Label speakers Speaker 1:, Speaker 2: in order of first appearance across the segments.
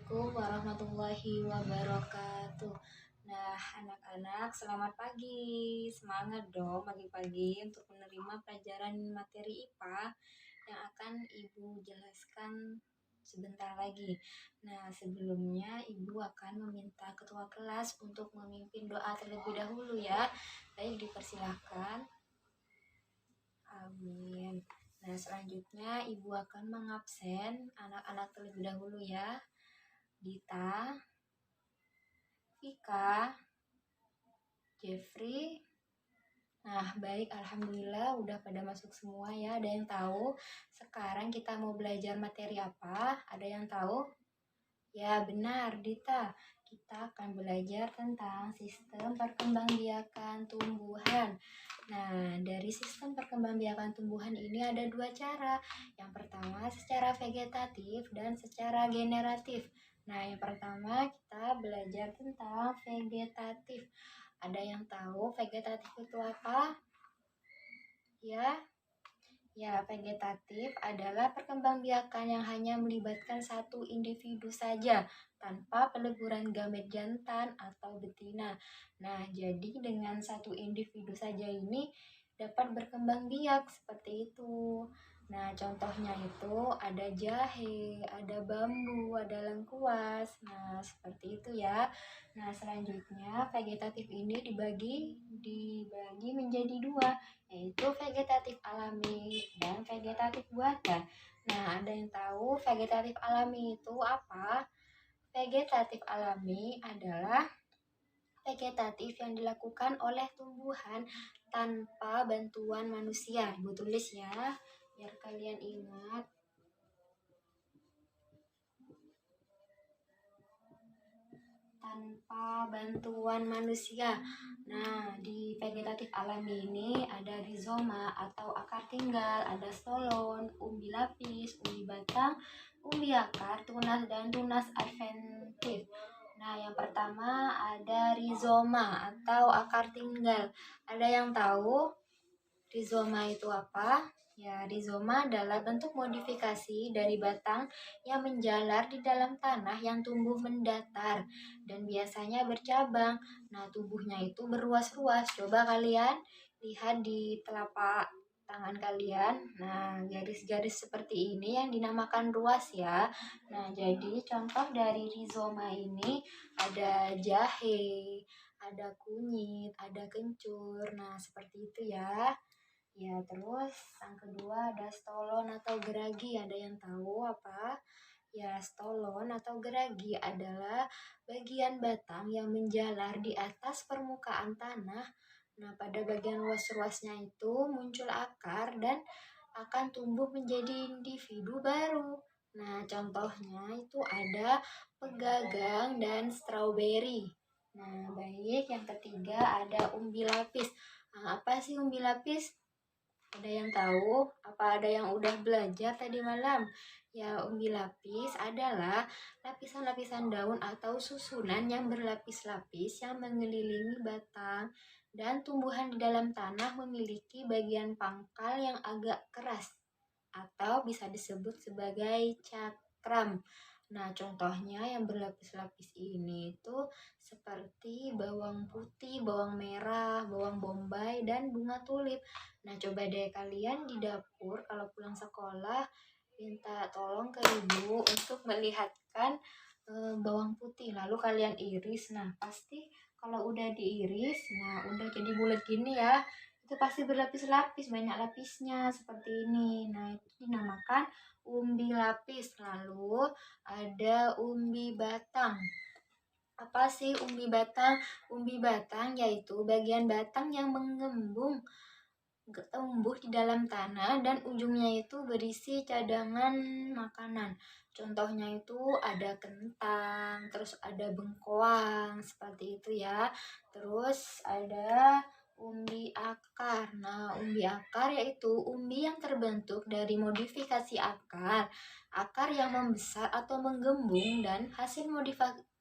Speaker 1: Assalamualaikum warahmatullahi wabarakatuh. Nah, anak-anak, selamat pagi. Semangat dong pagi-pagi untuk menerima pelajaran materi IPA yang akan Ibu jelaskan sebentar lagi. Nah, sebelumnya Ibu akan meminta ketua kelas untuk memimpin doa terlebih dahulu ya. Baik, dipersilahkan. Amin. Nah, selanjutnya Ibu akan mengabsen anak-anak terlebih dahulu ya. Dita, Vika, Jeffrey. Nah, baik, alhamdulillah udah pada masuk semua ya. Ada yang tahu sekarang kita mau belajar materi apa? Ada yang tahu? Ya, benar, Dita. Kita akan belajar tentang sistem perkembangbiakan tumbuhan. Nah, dari sistem perkembangbiakan tumbuhan ini ada dua cara. Yang pertama secara vegetatif dan secara generatif. Nah, yang pertama kita belajar tentang vegetatif. Ada yang tahu vegetatif itu apa? Ya, vegetatif adalah perkembangbiakan yang hanya melibatkan satu individu saja tanpa peleburan gamet jantan atau betina. Nah, jadi dengan satu individu saja ini dapat berkembang biak seperti itu. Nah, contohnya itu ada jahe, ada bambu, ada lengkuas. Nah, seperti itu ya. Nah, selanjutnya vegetatif ini dibagi menjadi dua, yaitu vegetatif alami dan vegetatif buatan. Nah, ada yang tahu vegetatif alami itu apa? Vegetatif alami adalah vegetatif yang dilakukan oleh tumbuhan tanpa bantuan manusia. Ibu tulis ya, biar kalian ingat. Tanpa bantuan manusia. Nah, di vegetatif alami ini ada rizoma atau akar tinggal, ada stolon, umbi lapis, umbi batang, umbi akar, tunas, dan tunas adventif. Nah, yang pertama ada rizoma atau akar tinggal. Ada yang tahu rizoma itu apa? Ya, rizoma adalah bentuk modifikasi dari batang yang menjalar di dalam tanah yang tumbuh mendatar dan biasanya bercabang. Nah, tubuhnya itu berruas-ruas. Coba kalian lihat di telapak tangan kalian. Nah, garis-garis seperti ini yang dinamakan ruas ya. Nah, jadi contoh dari rizoma ini ada jahe, ada kunyit, ada kencur. Nah, seperti itu ya. Ya, terus yang kedua ada stolon atau geragi. Ada yang tahu apa? Ya, stolon atau geragi adalah bagian batang yang menjalar di atas permukaan tanah. Nah, pada bagian luas-luasnya itu muncul akar dan akan tumbuh menjadi individu baru. Nah, contohnya itu ada pegagang dan stroberi. Nah, baik, yang ketiga ada umbi lapis. Nah, apa sih umbi lapis? Ada yang tahu? Apa ada yang udah belajar tadi malam? Ya, umbi lapis adalah lapisan-lapisan daun atau susunan yang berlapis-lapis yang mengelilingi batang dan tumbuhan di dalam tanah memiliki bagian pangkal yang agak keras atau bisa disebut sebagai cakram. Nah, contohnya yang berlapis-lapis ini itu seperti bawang putih, bawang merah, bawang bombay, dan bunga tulip. Nah, coba deh kalian di dapur kalau pulang sekolah minta tolong ke ibu untuk melihatkan bawang putih. Lalu kalian iris. Nah, pasti kalau udah diiris, nah udah jadi bulat gini ya. Itu pasti berlapis-lapis, banyak lapisnya seperti ini. Nah, itu dinamakan umbi lapis. Lalu ada umbi batang. Apa sih umbi batang? Umbi batang yaitu bagian batang yang mengembung tumbuh di dalam tanah dan ujungnya itu berisi cadangan makanan. Contohnya itu ada kentang, terus ada bengkoang, seperti itu ya. Terus ada umbi akar. Nah, umbi akar yaitu umbi yang terbentuk dari modifikasi akar. Akar yang membesar atau menggembung dan hasil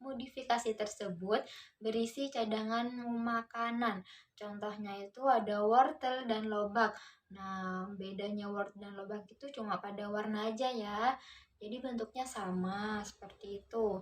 Speaker 1: modifikasi tersebut berisi cadangan makanan. Contohnya itu ada wortel dan lobak. Nah, bedanya wortel dan lobak itu cuma pada warna aja ya. Jadi bentuknya sama seperti itu.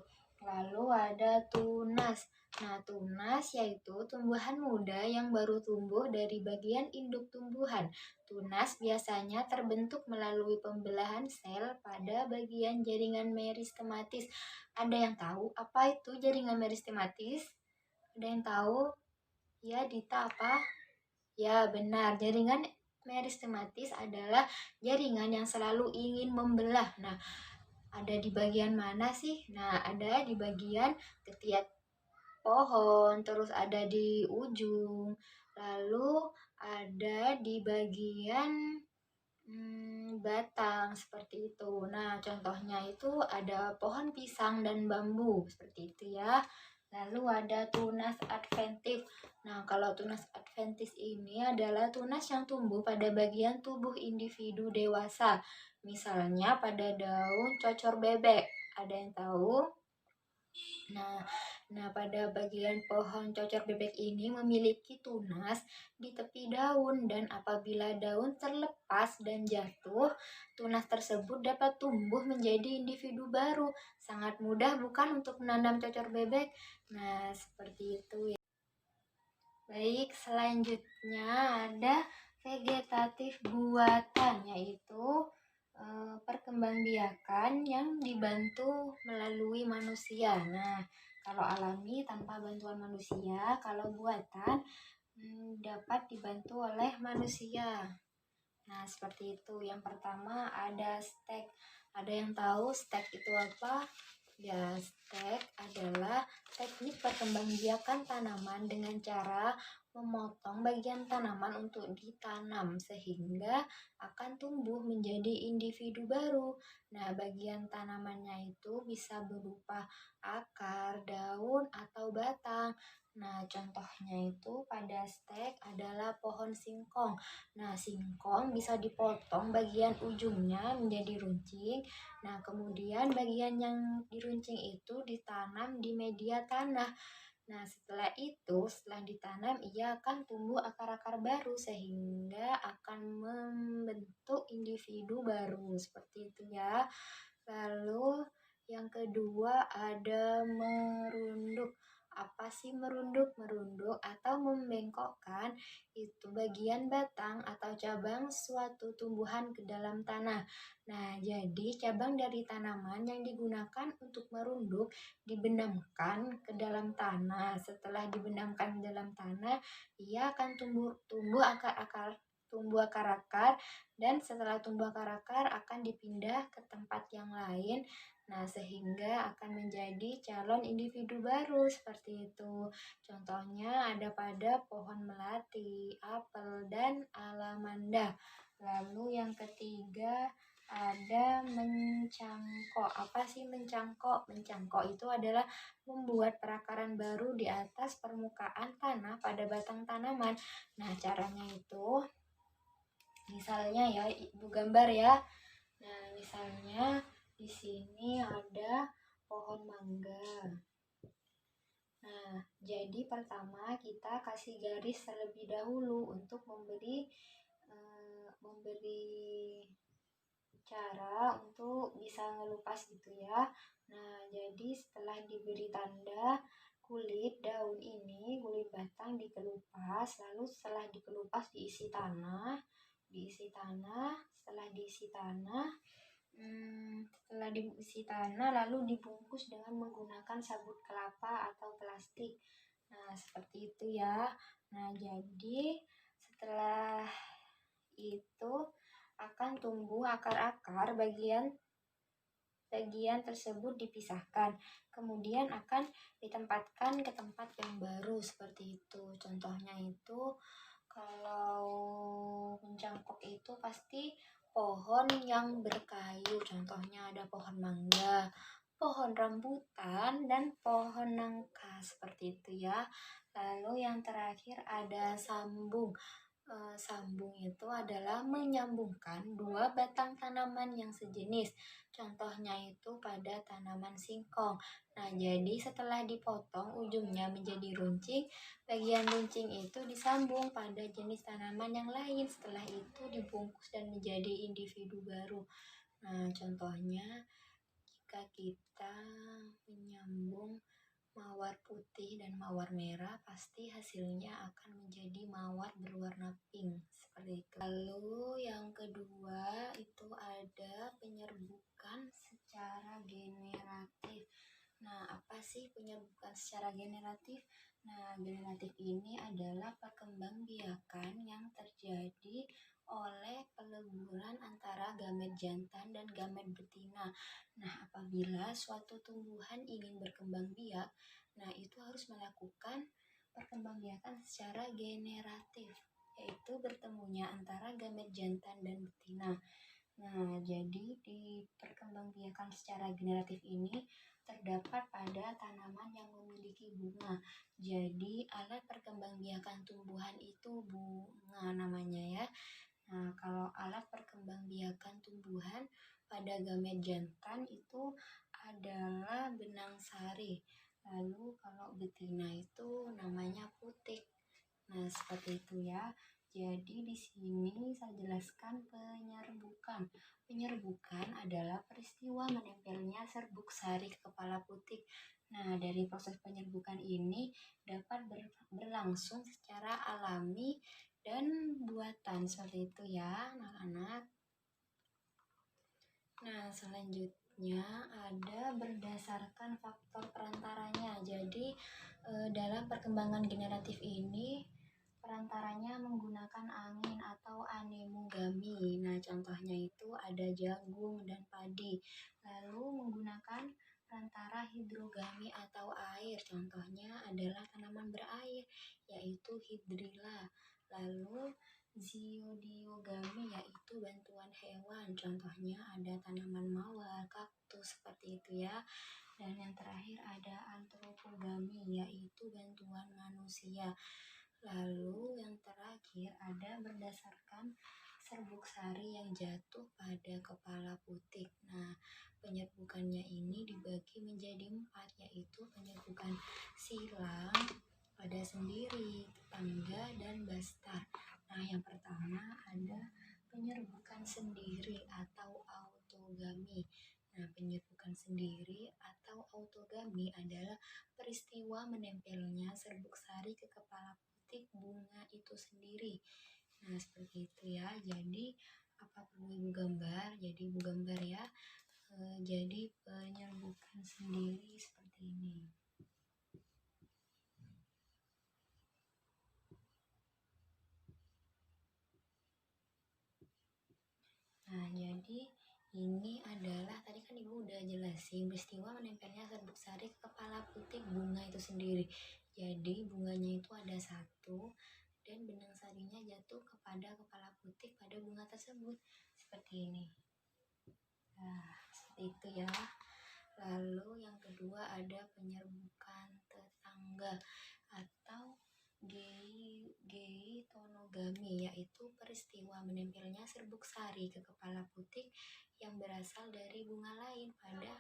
Speaker 1: Lalu ada tunas. Nah, tunas yaitu tumbuhan muda yang baru tumbuh dari bagian induk tumbuhan. Tunas biasanya terbentuk melalui pembelahan sel pada bagian jaringan meristematis. Ada yang tahu apa itu jaringan meristematis? Ada yang tahu? Ya, Dita apa? Ya, benar. Jaringan meristematis adalah jaringan yang selalu ingin membelah. Nah, ada di bagian mana sih? Nah, ada di bagian ketiak pohon, terus ada di ujung, lalu ada di bagian batang seperti itu. Nah, contohnya itu ada pohon pisang dan bambu seperti itu ya. Lalu ada tunas adventif. Nah, kalau tunas adventis ini adalah tunas yang tumbuh pada bagian tubuh individu dewasa. Misalnya pada daun cocor bebek. Ada yang tahu? Nah, pada bagian pohon cocor bebek ini memiliki tunas di tepi daun dan apabila daun terlepas dan jatuh, tunas tersebut dapat tumbuh menjadi individu baru. Sangat mudah bukan untuk menanam cocor bebek? Nah, seperti itu ya. Baik, selanjutnya ada vegetatif buatan, yaitu perkembangbiakan yang dibantu melalui manusia. Nah, kalau alami tanpa bantuan manusia, kalau buatan dapat dibantu oleh manusia. Nah, seperti itu. Yang pertama ada stek. Ada yang tahu stek itu apa? Ya, stek adalah teknik perkembangbiakan tanaman dengan cara memotong bagian tanaman untuk ditanam sehingga akan tumbuh menjadi individu baru. Nah, bagian tanamannya itu bisa berupa akar, daun, atau batang. Nah, contohnya itu pada stek adalah pohon singkong. Nah, singkong bisa dipotong bagian ujungnya menjadi runcing. Nah, kemudian bagian yang diruncing itu ditanam di media tanah. Nah, setelah ditanam, ia akan tumbuh akar-akar baru sehingga akan membentuk individu baru. Seperti itu ya. Lalu yang kedua ada merunduk. Apa sih merunduk? Merunduk atau membengkokkan itu bagian batang atau cabang suatu tumbuhan ke dalam tanah. Nah, jadi cabang dari tanaman yang digunakan untuk merunduk dibenamkan ke dalam tanah. Setelah dibenamkan ke dalam tanah, ia akan tumbuh akar-akar dan setelah tumbuh akar-akar akan dipindah ke tempat yang lain. Nah, sehingga akan menjadi calon individu baru seperti itu. Contohnya ada pada pohon melati, apel, dan alamanda. Lalu yang ketiga ada mencangkok. Apa sih mencangkok? Mencangkok itu adalah membuat perakaran baru di atas permukaan tanah pada batang tanaman. Nah, caranya itu misalnya ya, Ibu gambar ya. Nah, misalnya di sini ada pohon mangga. Nah, jadi pertama kita kasih garis terlebih dahulu untuk memberi cara untuk bisa ngelupas gitu ya. Nah, jadi setelah diberi tanda kulit daun ini, kulit batang dikelupas, lalu setelah dikelupas diisi tanah, setelah diisi tanah lalu dibungkus dengan menggunakan sabut kelapa atau plastik. Nah, seperti itu ya. Nah, jadi setelah itu akan tumbuh akar-akar bagian tersebut dipisahkan. Kemudian akan ditempatkan ke tempat yang baru seperti itu. Contohnya itu kalau mencangkok itu pasti pohon yang berkayu. Contohnya ada pohon mangga, pohon rambutan, dan pohon nangka seperti itu ya. Lalu yang terakhir ada sambung. Sambung itu adalah menyambungkan dua batang tanaman yang sejenis. Contohnya itu pada tanaman singkong. Nah, jadi setelah dipotong ujungnya menjadi runcing, bagian runcing itu disambung pada jenis tanaman yang lain. Setelah itu dibungkus dan menjadi individu baru. Nah, contohnya jika jika kita menyambung mawar putih dan mawar merah, pasti hasilnya akan menjadi mawar berwarna pink seperti itu. Lalu yang kedua itu ada penyerbukan secara generatif. Nah, apa sih penyerbukan secara generatif? Nah, generatif ini adalah perkembangbiakan yang terjadi oleh peleburan antara gamet jantan dan gamet betina. Nah, apabila suatu tumbuhan ingin berkembang biak, nah itu harus melakukan perkembangbiakan secara generatif, yaitu bertemunya antara gamet jantan dan betina. Nah, jadi di perkembangbiakan secara generatif ini terdapat pada tanaman yang memiliki bunga. Jadi, alat perkembangbiakan tumbuhan itu bunga namanya ya. Nah, kalau alat perkembangbiakan tumbuhan pada gamet jantan itu adalah benang sari. Lalu kalau betina itu namanya putik. Nah, seperti itu ya. Jadi di sini saya jelaskan penyerbukan. Penyerbukan adalah peristiwa menempelnya serbuk sari ke kepala putik. Nah, dari proses penyerbukan ini dapat berlangsung secara alami dan buatan seperti itu ya anak-anak. Nah, selanjutnya ada berdasarkan faktor perantaranya. Jadi dalam perkembangan generatif ini perantaranya menggunakan angin atau anemogami. Nah, contohnya itu ada jagung dan padi. Lalu menggunakan perantara hidrogami atau air. Contohnya adalah tanaman berair, yaitu hidrilla. Lalu zodiogami yaitu bantuan hewan. Contohnya ada tanaman mawar, kaktus seperti itu ya. Dan yang terakhir ada antropogami yaitu bantuan manusia. Lalu yang terakhir ada berdasarkan serbuk sari yang jatuh pada kepala putik. Nah, penyerbukannya ini dibagi menjadi 4, yaitu penyerbukan silang, pada sendiri, tetangga, dan bastar. Nah, yang pertama ada penyerbukan sendiri atau autogami. Nah, penyerbukan sendiri atau autogami adalah peristiwa menempelnya serbuk sari ke kepala putik bunga itu sendiri. Nah, seperti itu ya. Jadi, apa perlu Ibu gambar? Jadi, Ibu gambar ya. Jadi, penyerbukan sendiri seperti ini. Nah, jadi ini adalah tadi kan Ibu udah jelasin peristiwa menempelnya serbuk sari ke kepala putik bunga itu sendiri. Jadi bunganya itu ada satu dan benang sarinya jatuh kepada kepala putik pada bunga tersebut seperti ini. Nah, seperti itu ya. Lalu yang kedua ada penyerbukan tetangga atau geitonogami, yaitu peristiwa menempelnya serbuk sari ke kepala putik yang berasal dari bunga lain pada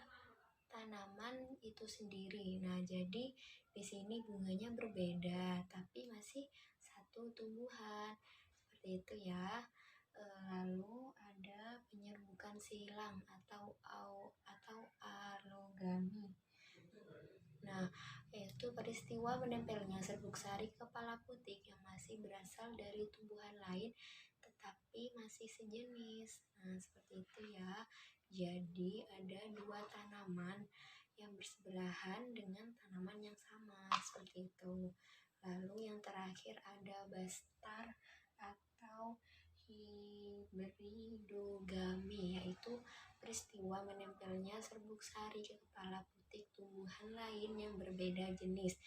Speaker 1: tanaman itu sendiri. Nah, jadi di sini bunganya berbeda tapi masih satu tumbuhan. Seperti itu ya. Lalu ada penyerbukan silang atau alogami. Nah, yaitu peristiwa menempelnya serbuk sari ke kepala putik yang masih berasal dari tumbuhan lain tetapi masih sejenis. Nah, seperti itu ya. Jadi ada dua tanaman yang bersebelahan dengan tanaman yang sama seperti itu. Lalu yang terakhir ada bastar atau hibridogami, yaitu peristiwa menempelnya serbuk sari ke kepala putik tumbuhan lain yang berbeda jenis.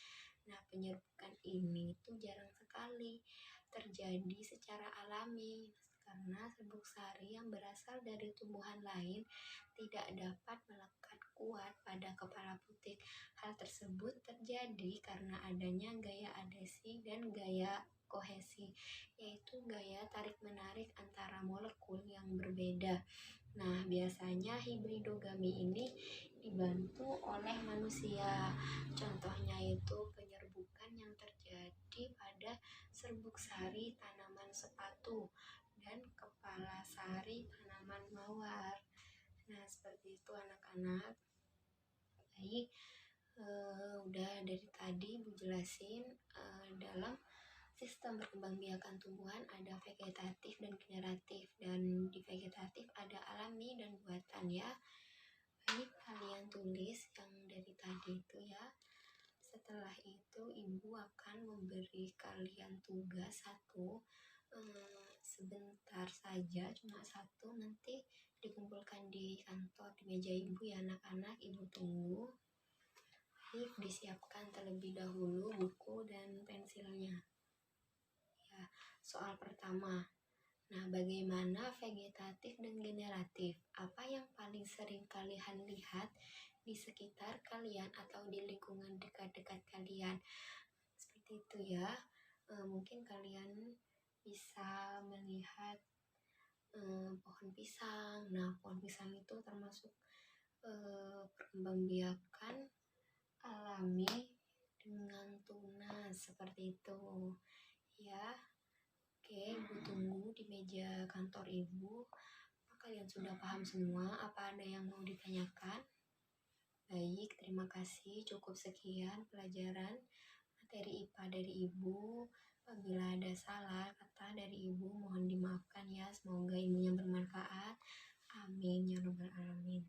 Speaker 1: Nah, penyerbukan ini tuh jarang sekali terjadi secara alami karena serbuk sari yang berasal dari tumbuhan lain tidak dapat melekat kuat pada kepala putik. Hal tersebut terjadi karena adanya gaya adhesi dan gaya kohesi, yaitu gaya tarik-menarik antara molekul yang berbeda. Nah, biasanya hibridogami ini dibantu oleh manusia. Contohnya itu penyerbukan yang terjadi pada serbuk sari tanaman sepatu dan kepala sari tanaman mawar. Nah, seperti itu anak-anak. Baik, udah dari tadi Bu jelasin dalam sistem perkembangbiakan tumbuhan ada vegetatif dan generatif, dan di vegetatif ada alami dan buatan ya. Baik, kalian tulis yang dari tadi itu ya. Setelah itu ibu akan memberi kalian tugas satu, sebentar saja, cuma satu, nanti dikumpulkan di kantor di meja ibu ya anak-anak. Ibu tunggu. Baik, disiapkan terlebih dahulu buku dan pensilnya. Ya, soal pertama. Nah, bagaimana vegetatif dan generatif? Apa yang paling sering kalian lihat di sekitar kalian atau di lingkungan dekat-dekat kalian? Seperti itu ya. Mungkin kalian bisa melihat pohon pisang. Nah, pohon pisang itu termasuk perkembangbiakan alami dengan tunas seperti itu ya. Oke, ibu tunggu di meja kantor ibu. Apa kalian sudah paham semua? Apa ada yang mau ditanyakan? Baik, terima kasih. Cukup sekian pelajaran materi IPA dari ibu. Apabila ada salah kata dari ibu, mohon dimaafkan ya. Semoga ilmunya bermanfaat. Amin ya rabbal alamin.